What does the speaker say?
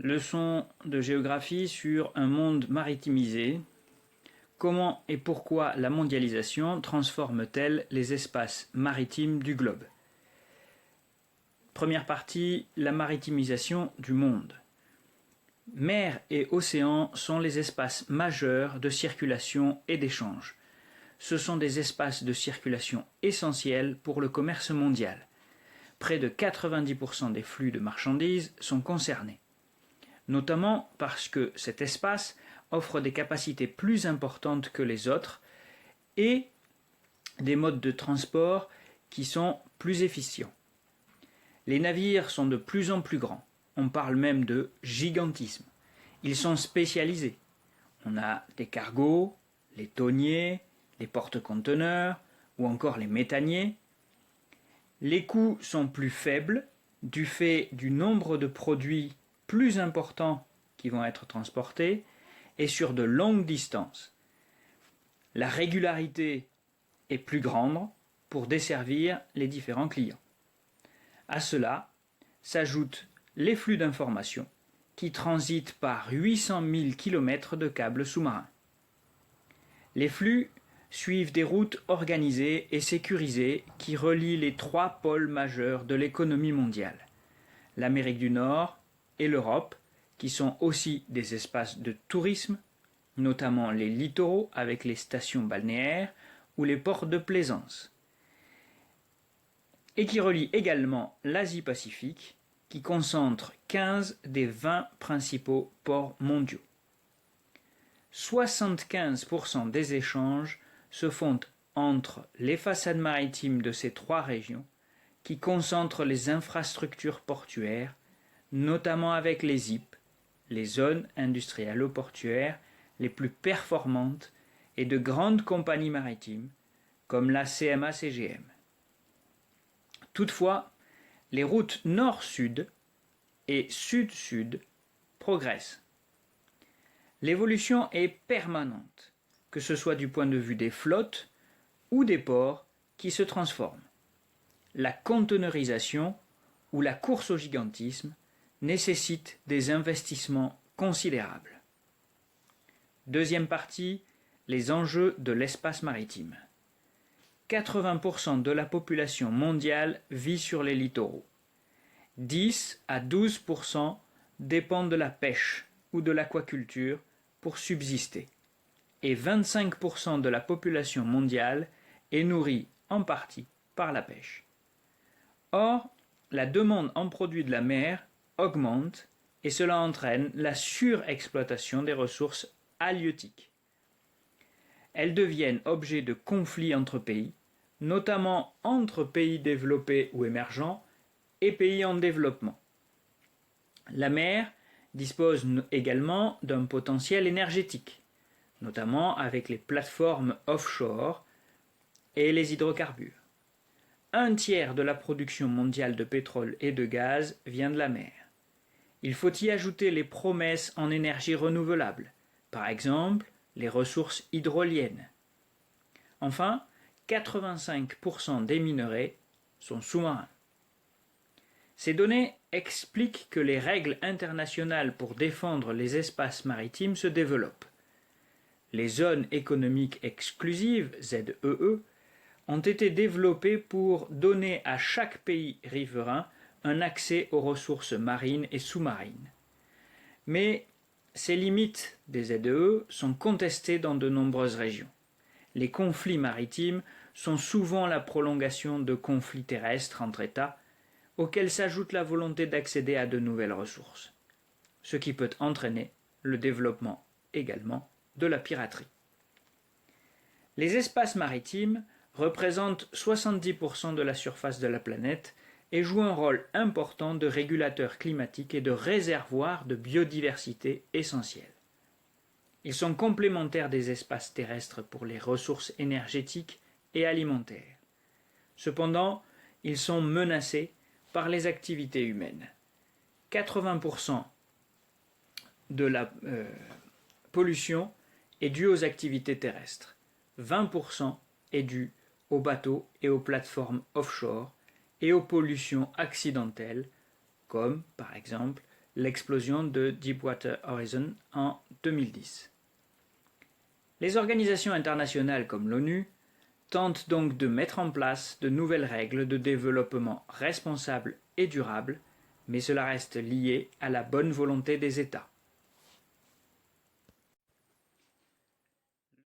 Leçon de géographie sur un monde maritimisé. Comment et pourquoi la mondialisation transforme-t-elle les espaces maritimes du globe? Première partie, la maritimisation du monde. Mer et océan sont les espaces majeurs de circulation et d'échange. Ce sont des espaces de circulation essentiels pour le commerce mondial. Près de 90% des flux de marchandises sont concernés, notamment parce que cet espace offre des capacités plus importantes que les autres et des modes de transport qui sont plus efficients. Les navires sont de plus en plus grands, on parle même de gigantisme. Ils sont spécialisés. On a des cargos, les tonniers, les porte-conteneurs ou encore les méthaniers. Les coûts sont plus faibles du fait du nombre de produits plus importants qui vont être transportés et sur de longues distances. La régularité est plus grande pour desservir les différents clients. À cela s'ajoutent les flux d'informations qui transitent par 800 000 km de câbles sous-marins. Les flux suivent des routes organisées et sécurisées qui relient les trois pôles majeurs de l'économie mondiale, l'Amérique du Nord et l'Europe, qui sont aussi des espaces de tourisme, notamment les littoraux avec les stations balnéaires ou les ports de plaisance, et qui relie également l'Asie-Pacifique, qui concentre 15 des 20 principaux ports mondiaux. 75% des échanges se font entre les façades maritimes de ces trois régions, qui concentrent les infrastructures portuaires, notamment avec les ZIP, les zones industrielles-portuaires les plus performantes et de grandes compagnies maritimes, comme la CMA-CGM. Toutefois, les routes nord-sud et sud-sud progressent. L'évolution est permanente, que ce soit du point de vue des flottes ou des ports qui se transforment. La conteneurisation ou la course au gigantisme nécessite des investissements considérables. Deuxième partie, les enjeux de l'espace maritime. 80% de la population mondiale vit sur les littoraux. 10 à 12% dépendent de la pêche ou de l'aquaculture pour subsister. Et 25% de la population mondiale est nourrie en partie par la pêche. Or, la demande en produits de la mer augmente et cela entraîne la surexploitation des ressources halieutiques. Elles deviennent objet de conflits entre pays, notamment entre pays développés ou émergents et pays en développement. La mer dispose également d'un potentiel énergétique, notamment avec les plateformes offshore et les hydrocarbures. 1/3 de la production mondiale de pétrole et de gaz vient de la mer. Il faut y ajouter les promesses en énergie renouvelable, par exemple les ressources hydroliennes. Enfin, 85% des minerais sont sous-marins. Ces données expliquent que les règles internationales pour défendre les espaces maritimes se développent. Les zones économiques exclusives, ZEE, ont été développées pour donner à chaque pays riverain un accès aux ressources marines et sous-marines. Mais ces limites des ZEE sont contestées dans de nombreuses régions. Les conflits maritimes sont souvent la prolongation de conflits terrestres entre États, auxquels s'ajoute la volonté d'accéder à de nouvelles ressources, ce qui peut entraîner le développement également de la piraterie. Les espaces maritimes représentent 70% de la surface de la planète et jouent un rôle important de régulateur climatique et de réservoir de biodiversité essentielle. Ils sont complémentaires des espaces terrestres pour les ressources énergétiques et alimentaires. Cependant, ils sont menacés par les activités humaines. 80% de la pollution est due aux activités terrestres. 20% est due aux bateaux et aux plateformes offshore et aux pollutions accidentelles, comme par exemple l'explosion de Deepwater Horizon en 2010. Les organisations internationales comme l'ONU tentent donc de mettre en place de nouvelles règles de développement responsable et durable, mais cela reste lié à la bonne volonté des États.